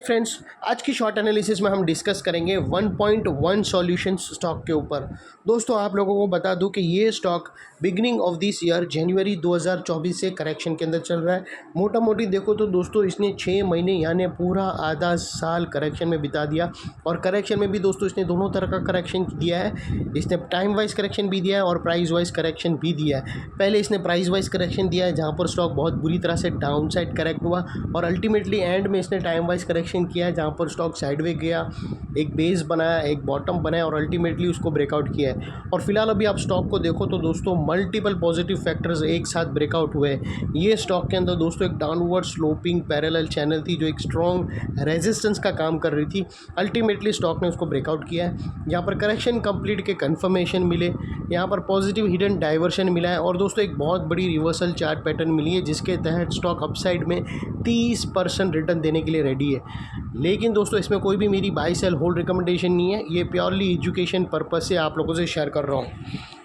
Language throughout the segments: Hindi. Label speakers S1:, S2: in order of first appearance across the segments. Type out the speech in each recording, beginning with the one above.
S1: फ्रेंड्स, आज की शॉर्ट एनालिसिस में हम डिस्कस करेंगे 1.1 सॉल्यूशंस स्टॉक के ऊपर। दोस्तों, आप लोगों को बता दूं कि ये stock beginning of this year जनवरी 2024 से करेक्शन के अंदर चल रहा है। मोटा मोटी देखो तो दोस्तों इसने 6 महीने यानी पूरा आधा साल करेक्शन में बिता दिया। और करेक्शन में भी दोस्तों इसने दोनों तरह का करेक्शन दिया है। इसने टाइम वाइज करेक्शन भी दिया है और प्राइस वाइज करेक्शन भी दिया है। पहले इसने प्राइस वाइज करेक्शन दिया है जहाँ पर स्टॉक बहुत बुरी तरह से डाउन साइड करेक्ट हुआ, और अल्टीमेटली एंड में इसने टाइम वाइज करेक्शन किया है जहाँ पर स्टॉक साइडवे गया, एक बेस बनाया, एक बॉटम बनाया और अल्टीमेटली उसको ब्रेकआउट किया है। और फिलहाल अभी आप स्टॉक को देखो तो दोस्तों मल्टीपल पॉजिटिव फैक्टर्स एक साथ ब्रेकआउट हुए हैं। ये स्टॉक के अंदर दोस्तों एक डाउनवर्ड स्लोपिंग पैरेलल चैनल थी जो एक स्ट्रॉन्ग रेजिस्टेंस का काम कर रही थी। अल्टीमेटली स्टॉक ने उसको ब्रेकआउट किया है। यहाँ पर करेक्शन कंप्लीट के कन्फर्मेशन मिले, यहाँ पर पॉजिटिव हिडन डाइवर्शन मिला है और दोस्तों एक बहुत बड़ी रिवर्सल चार्ट पैटर्न मिली है जिसके तहत स्टॉक अपसाइड में 30% रिटर्न देने के लिए रेडी है। लेकिन दोस्तों इसमें कोई भी मेरी बाई सेल होल्ड रिकमेंडेशन नहीं है, ये प्योरली एजुकेशन पर्पज से आप लोगों से शेयर कर रहा हूँ।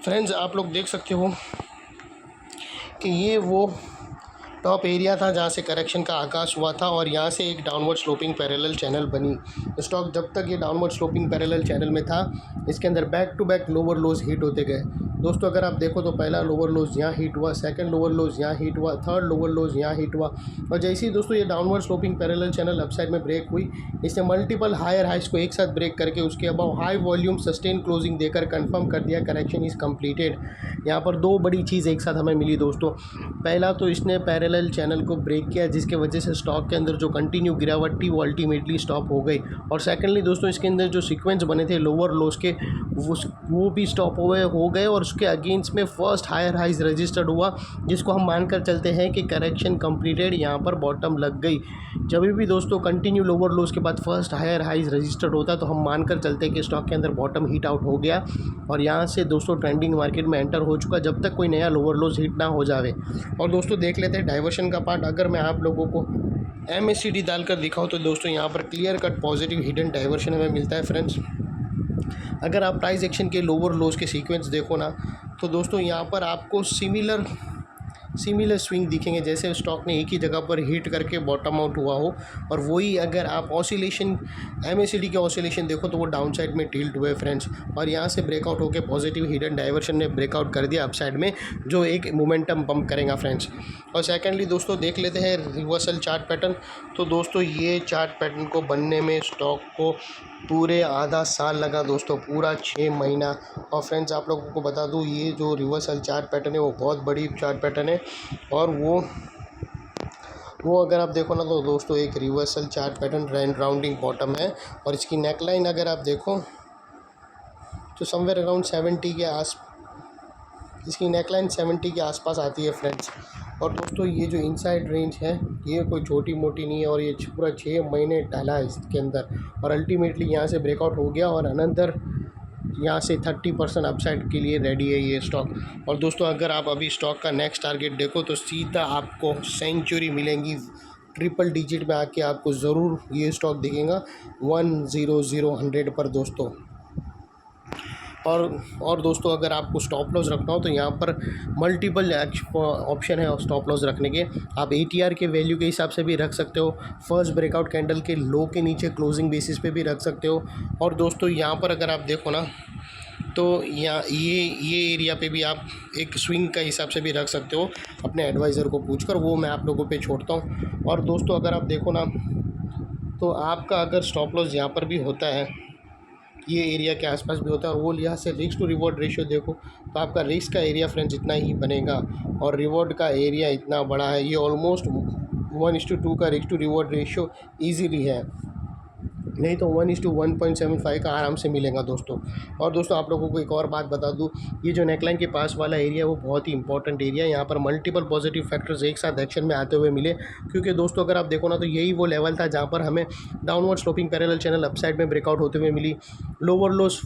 S1: फ्रेंड्स, आप लोग देख सकते हो कि ये वो टॉप एरिया था जहाँ से करेक्शन का आगाज़ हुआ था और यहाँ से एक डाउनवर्ड स्लोपिंग पैरेलल चैनल बनी। स्टॉक जब तक ये डाउनवर्ड स्लोपिंग पैरेलल चैनल में था इसके अंदर back to back lower lows hit होते गए। दोस्तों अगर आप देखो तो पहला लोअर लोज यहाँ हिट हुआ, सेकंड लोअर लोज यहाँ हिट हुआ, थर्ड लोअर लोज यहाँ हिट हुआ। और जैसे ही दोस्तों ये downward sloping parallel channel upside में ब्रेक हुई, इसने मल्टीपल हायर हाइस को एक साथ ब्रेक करके उसके above high volume sustain closing देकर कंफर्म कर दिया करेक्शन इज़ कम्प्लीटेड। यहाँ पर दो बड़ी चीज़ एक साथ हमें मिली दोस्तों। पहला तो इसने पैरेलल चैनल को ब्रेक किया जिसके वजह से स्टॉक के अंदर जो कंटिन्यू गिरावट थी वो अल्टीमेटली स्टॉप हो गई। और सेकेंडली दोस्तों इसके अंदर जो सीक्वेंस बने थे लोअर लोज के वो भी स्टॉप हो गए और उसके अगेंस्ट में फर्स्ट हायर हाइज रजिस्टर्ड हुआ जिसको हम मानकर चलते हैं कि करेक्शन कंप्लीटेड, यहाँ पर बॉटम लग गई। जब भी दोस्तों कंटिन्यू लोअर लोज के बाद फर्स्ट हायर हाइज रजिस्टर्ड होता है तो हम मानकर चलते हैं कि स्टॉक के अंदर बॉटम हिट आउट हो गया और यहाँ से दोस्तों ट्रेंडिंग मार्केट में एंटर हो चुका जब तक कोई नया लोअर लोज हिट ना हो जावे। और दोस्तों देख लेते हैं डाइवर्शन का पार्ट। अगर मैं आप लोगों को MACD डालकर दिखाऊँ तो दोस्तों यहाँ पर clear cut positive hidden diversion हमें मिलता है। फ्रेंड्स, अगर आप प्राइस एक्शन के लोअर लोज के सीक्वेंस देखो ना तो दोस्तों यहाँ पर आपको सिमिलर स्विंग दिखेंगे जैसे स्टॉक ने एक ही जगह पर हिट करके बॉटम आउट हुआ हो। और वही अगर आप ऑसिलेशन MACD के ऑसिलेशन देखो तो वो डाउन साइड में टिल्ट हुए फ्रेंड्स, और यहाँ से ब्रेकआउट होकर पॉजिटिव हिडन डाइवर्शन ने ब्रेकआउट कर दिया अपसाइड में जो एक मोमेंटम पंप करेगा फ्रेंड्स। और सेकेंडली दोस्तों देख लेते हैं रिवर्सल चार्ट पैटर्न। तो दोस्तों ये चार्ट पैटर्न को बनने में स्टॉक को पूरे आधा साल लगा दोस्तों, पूरा 6 महीना। और फ्रेंड्स आप लोगों को बता दूं ये जो रिवर्सल चार्ट पैटर्न है वो बहुत बड़ी चार्ट पैटर्न है और वो अगर आप देखो ना तो दोस्तों एक reversal chart pattern rounding bottom है और इसकी नेकलाइन अगर आप देखो तो समवेयर अराउंड 70 के इसकी नेकलाइन 70 के आसपास आती है फ्रेंड्स। और दोस्तों ये जो इनसाइड रेंज है ये कोई छोटी मोटी नहीं है और ये पूरा 6 महीने डाला है इसके अंदर और अल्टीमेटली यहाँ से ब्रेकआउट हो गया और अनदर यहाँ से 30% अपसाइड के लिए रेडी है ये स्टॉक। और दोस्तों अगर आप अभी स्टॉक का नेक्स्ट टारगेट देखो तो सीधा आपको सेंचुरी मिलेंगी, ट्रिपल डिजिट में आके आपको ज़रूर ये स्टॉक दिखेगा 100 पर दोस्तों। और दोस्तों अगर आपको स्टॉप लॉस रखना हो तो यहाँ पर मल्टीपल ऑप्शन है स्टॉप लॉस रखने के। आप ATR के वैल्यू के हिसाब से भी रख सकते हो, फर्स्ट ब्रेकआउट कैंडल के लो के नीचे क्लोजिंग बेसिस पे भी रख सकते हो। और दोस्तों यहाँ पर अगर आप देखो ना तो यहाँ ये एरिया पे भी आप एक स्विंग का हिसाब से भी रख सकते हो अपने एडवाइज़र को पूछकर, वो मैं आप लोगों पे छोड़ता हूँ। और दोस्तों अगर आप देखो ना तो आपका अगर स्टॉप लॉस यहाँ पर भी होता है, ये एरिया के आसपास भी होता है और वो यहाँ से रिस्क टू रिवॉर्ड रेशियो देखो तो आपका रिस्क का एरिया फ्रेंड्स इतना ही बनेगा और रिवॉर्ड का एरिया इतना बड़ा है। ये ऑलमोस्ट 1:2 का risk to reward ratio easily है, नहीं तो 1:1.75 का आराम से मिलेगा दोस्तों। और दोस्तों आप लोगों को एक और बात बता दूं, ये जो नेकलाइन के पास वाला एरिया है वो बहुत ही इंपॉर्टेंट एरिया है। यहाँ पर मल्टीपल पॉजिटिव फैक्टर्स एक साथ एक्शन में आते हुए मिले क्योंकि दोस्तों अगर आप देखो ना तो यही वो लेवल था जहाँ पर हमें downward sloping parallel channel upside में ब्रेकआउट होते हुए मिली, लोअर लोस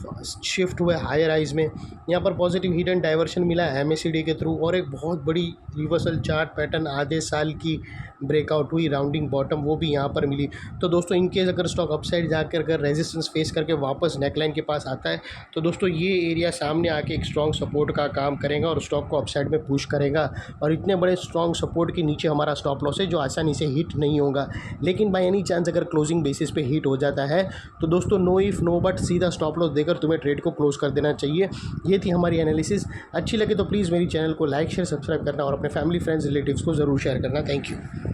S1: शिफ्ट हुए हायर हाइज में, यहाँ पर पॉजिटिव हिडन डाइवर्शन मिला MACD के थ्रू और एक बहुत बड़ी रिवर्सल चार्ट पैटर्न आधे साल की ब्रेकआउट हुई राउंडिंग बॉटम वो भी यहाँ पर मिली। तो दोस्तों इनकेस अगर स्टॉक अपसाइड साइड जाकर अगर रेजिस्टेंस फेस करके वापस नेकलाइन के पास आता है तो दोस्तों ये एरिया सामने आके एक स्ट्रॉन्ग सपोर्ट का काम करेगा और स्टॉक को अपसाइड में पुश करेगा। और इतने बड़े स्ट्रॉन्ग सपोर्ट के नीचे हमारा स्टॉप लॉस है जो आसानी से हिट नहीं होगा। लेकिन बाय एनी चांस अगर क्लोजिंग बेसिस पे हिट हो जाता है तो दोस्तों नो इफ़ नो बट सीधा स्टॉप लॉस देकर तुम्हें ट्रेड को क्लोज कर देना चाहिए। ये थी हमारी एनालिसिस। अच्छी लगे तो प्लीज़ मेरी चैनल को लाइक शेयर सब्सक्राइब करना और अपने फैमिली फ्रेंड्स रिलेटिव्स को ज़रूर शेयर करना। Thank you.